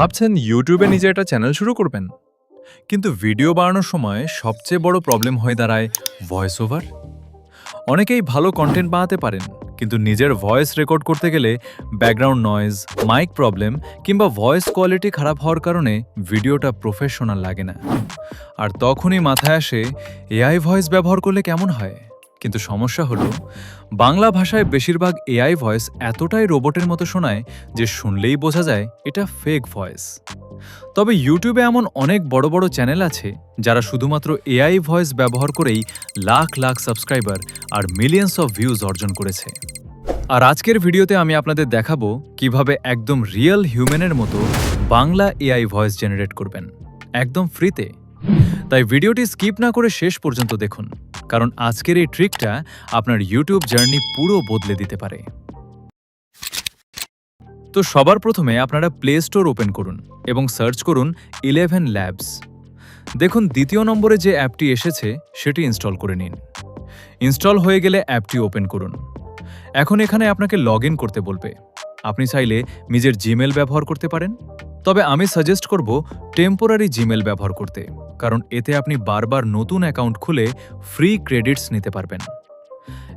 ভাবছেন ইউটিউবে নিজে একটা চ্যানেল শুরু করবেন, কিন্তু ভিডিও বানানোর সময় সবচেয়ে বড় প্রবলেম হয়ে দাঁড়ায় ভয়েস ওভার। অনেকেই ভালো কন্টেন্ট বানাতে পারেন, কিন্তু নিজের ভয়েস রেকর্ড করতে গেলে ব্যাকগ্রাউন্ড নয়েজ, মাইক প্রবলেম কিংবা ভয়েস কোয়ালিটি খারাপ হওয়ার কারণে ভিডিওটা প্রফেশনাল লাগে না। আর তখনই মাথায় আসে এআই ভয়েস ব্যবহার করলে কেমন হয়। কিন্তু সমস্যা হলো, বাংলা ভাষায় বেশিরভাগ এআই ভয়েস এতটাই রোবটের মতো শোনায় যে শুনলেই বোঝা যায় এটা ফেক ভয়েস। তবে ইউটিউবে এমন অনেক বড় বড় চ্যানেল আছে যারা শুধুমাত্র এআই ভয়েস ব্যবহার করেই লাখ লাখ সাবস্ক্রাইবার আর মিলিয়ন্স অফ ভিউজ অর্জন করেছে। আর আজকের ভিডিওতে আমি আপনাদের দেখাবো কিভাবে একদম রিয়েল হিউম্যানের মতো বাংলা এআই ভয়েস জেনারেট করবেন, একদম ফ্রিতে। তাই ভিডিওটি স্কিপ না করে শেষ পর্যন্ত দেখুন, কারণ আজকের এই ট্রিকটা আপনার ইউটিউব জার্নি পুরো বদলে দিতে পারে। তো সবার প্রথমে আপনারা প্লে স্টোর ওপেন করুন এবং সার্চ করুন 11 ল্যাবস। দেখুন দ্বিতীয় নম্বরে যে অ্যাপটি এসেছে সেটি ইনস্টল করে নিন। ইনস্টল হয়ে গেলে অ্যাপটি ওপেন করুন। এখন এখানে আপনাকে লগ ইন করতে বলবে। আপনি চাইলে নিজের জিমেল ব্যবহার করতে পারেন, তবে আমি সাজেস্ট করব টেম্পোরারি জিমেল ব্যবহার করতে, কারণ এতে আপনি বারবার নতুন অ্যাকাউন্ট খুলে ফ্রি ক্রেডিটস নিতে পারবেন।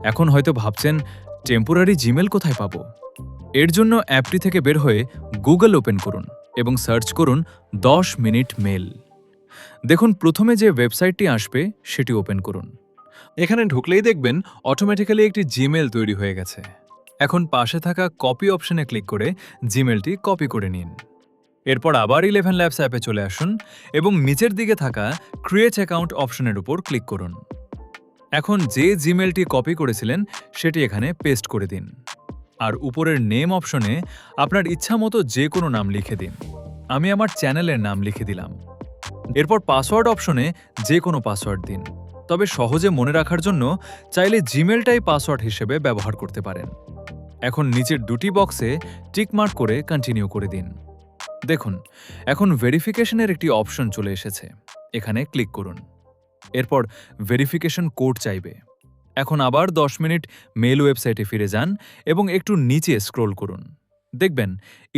এখন হয়তো ভাবছেন টেম্পোরারি জিমেল কোথায় পাবো? এর জন্য অ্যাপটি থেকে বের হয়ে গুগল ওপেন করুন এবং সার্চ করুন 10 মিনিট মেল। দেখুন প্রথমে যে ওয়েবসাইটটি আসবে সেটি ওপেন করুন। এখানে ঢুকলেই দেখবেন অটোমেটিক্যালি একটি জিমেল তৈরি হয়ে গেছে। এখন পাশে থাকা কপি অপশনে ক্লিক করে জিমেলটি কপি করে নিন। এরপর আবার 11 ল্যাবস অ্যাপে চলে আসুন এবং নিচের দিকে থাকা ক্রিয়েট অ্যাকাউন্ট অপশনের উপর ক্লিক করুন। এখন যে জিমেলটি কপি করেছিলেন সেটি এখানে পেস্ট করে দিন। আর উপরের নেম অপশনে আপনার ইচ্ছা মতো যে কোনো নাম লিখে দিন। আমি আমার চ্যানেলের নাম লিখে দিলাম। এরপর পাসওয়ার্ড অপশনে যে কোনো পাসওয়ার্ড দিন, তবে সহজে মনে রাখার জন্য চাইলে জিমেলটাই পাসওয়ার্ড হিসেবে ব্যবহার করতে পারেন। এখন নিচের দুটি বক্সে টিকমার্ক করে কন্টিনিউ করে দিন। দেখুন এখন ভেরিফিকেশনের একটি অপশন চলে এসেছে, এখানে ক্লিক করুন। এরপর ভেরিফিকেশন কোড চাইবে। এখন আবার 10 মিনিট মেল ওয়েবসাইটে ফিরে যান এবং একটু নিচে স্ক্রোল করুন। দেখবেন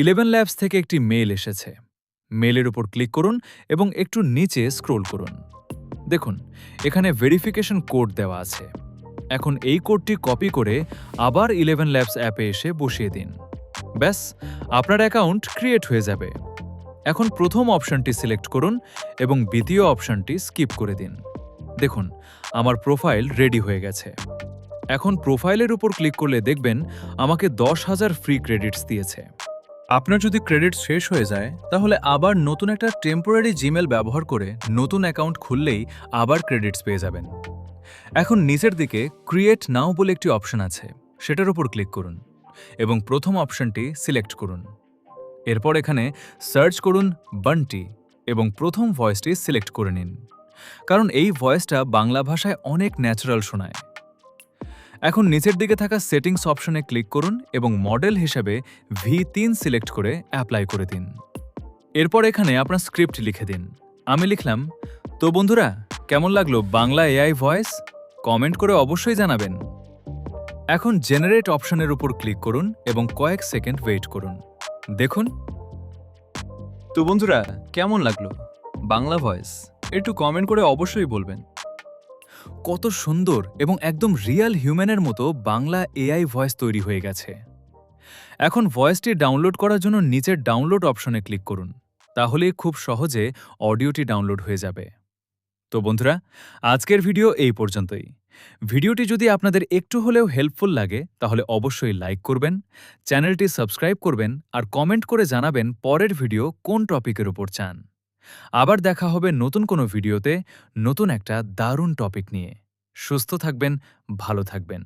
11 ল্যাবস থেকে একটি মেল এসেছে। মেলের উপর ক্লিক করুন এবং একটু নিচে স্ক্রোল করুন। দেখুন এখানে ভেরিফিকেশন কোড দেওয়া আছে। এখন এই কোডটি কপি করে আবার 11 ল্যাবস অ্যাপে এসে বসিয়ে দিন। ব্যাস, আপনার অ্যাকাউন্ট ক্রিয়েট হয়ে যাবে। এখন প্রথম অপশনটি সিলেক্ট করুন এবং দ্বিতীয় অপশনটি স্কিপ করে দিন। দেখুন আমার প্রোফাইল রেডি হয়ে গেছে। এখন প্রোফাইলের উপর ক্লিক করলে দেখবেন আমাকে 10,000 ফ্রি ক্রেডিটস দিয়েছে। আপনার যদি ক্রেডিট শেষ হয়ে যায় তাহলে আবার নতুন একটা টেম্পোরারি জিমেল ব্যবহার করে নতুন অ্যাকাউন্ট খুললেই আবার ক্রেডিটস পেয়ে যাবেন। এখন নিচের দিকে ক্রিয়েট নাও বলে একটি অপশন আছে, সেটার উপর ক্লিক করুন এবং প্রথম অপশনটি সিলেক্ট করুন। এরপর এখানে সার্চ করুন বান্টি এবং প্রথম ভয়েসটি সিলেক্ট করে নিন, কারণ এই ভয়েসটা বাংলা ভাষায় অনেক ন্যাচারাল শোনায়। এখন নিচের দিকে থাকা সেটিংস অপশনে ক্লিক করুন এবং মডেল হিসেবে V3 সিলেক্ট করে অ্যাপ্লাই করে দিন। এরপর এখানে আপনার স্ক্রিপ্ট লিখে দিন। আমি লিখলাম, তো বন্ধুরা কেমন লাগলো বাংলা এআই ভয়েস? কমেন্ট করে অবশ্যই জানাবেন। এখন জেনারেট অপশনের উপর ক্লিক করুন এবং কয়েক সেকেন্ড ওয়েট করুন। দেখুন, তো বন্ধুরা কেমন লাগলো বাংলা ভয়েস? একটু কমেন্ট করে অবশ্যই বলবেন। কত সুন্দর এবং একদম রিয়েল হিউম্যানের মতো বাংলা এআই ভয়েস তৈরি হয়ে গেছে। এখন ভয়েসটি ডাউনলোড করার জন্য নিচের ডাউনলোড অপশনে ক্লিক করুন, তাহলেই খুব সহজে অডিওটি ডাউনলোড হয়ে যাবে। তো বন্ধুরা আজকের ভিডিও এই পর্যন্তই। ভিডিওটি যদি আপনাদের একটু হলেও হেল্পফুল লাগে তাহলে অবশ্যই লাইক করবেন, চ্যানেলটি সাবস্ক্রাইব করবেন আর কমেন্ট করে জানাবেন পরের ভিডিও কোন টপিকের উপর চান। আবার দেখা হবে নতুন কোনো ভিডিওতে নতুন একটা দারুণ টপিক নিয়ে। সুস্থ থাকবেন, ভালো থাকবেন।